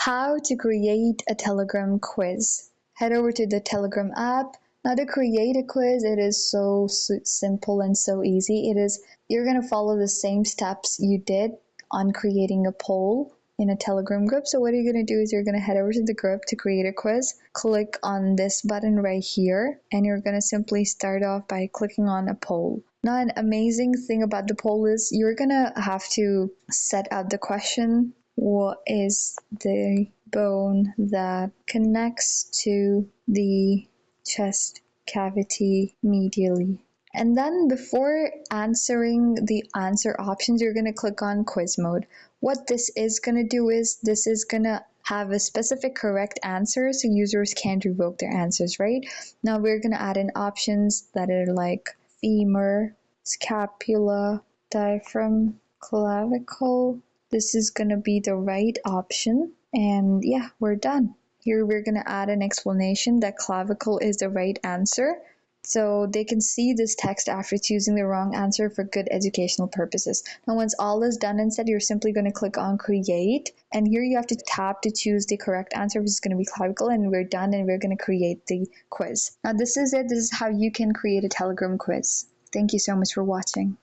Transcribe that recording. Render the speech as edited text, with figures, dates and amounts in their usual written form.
How to create a Telegram quiz. Head over to the Telegram app. Now to create a quiz, it is so simple and so easy. You're going to follow the same steps you did on creating a poll in a Telegram group. So what you're going to do is you're going to head over to the group to create a quiz. Click on this button right here, and you're going to simply start off by clicking on a poll. Now, an amazing thing about the poll is you're going to have to set out the question. What is the bone that connects to the chest cavity medially? And then before answering the answer options, you're going to click on quiz mode. What this is going to do is this is going to have a specific correct answer so users can't revoke their answers, right? Now we're going to add in options that are like femur, scapula, diaphragm, clavicle. This is going to be the right option. And yeah, we're done. Here we're going to add an explanation that clavicle is the right answer, so they can see this text after choosing the wrong answer for good educational purposes. Now once all is done and said, you're simply going to click on create, and here you have to tap to choose the correct answer, which is going to be clavicle, and we're done, and we're going to create the quiz. Now this is it. This is how you can create a Telegram quiz. Thank you so much for watching.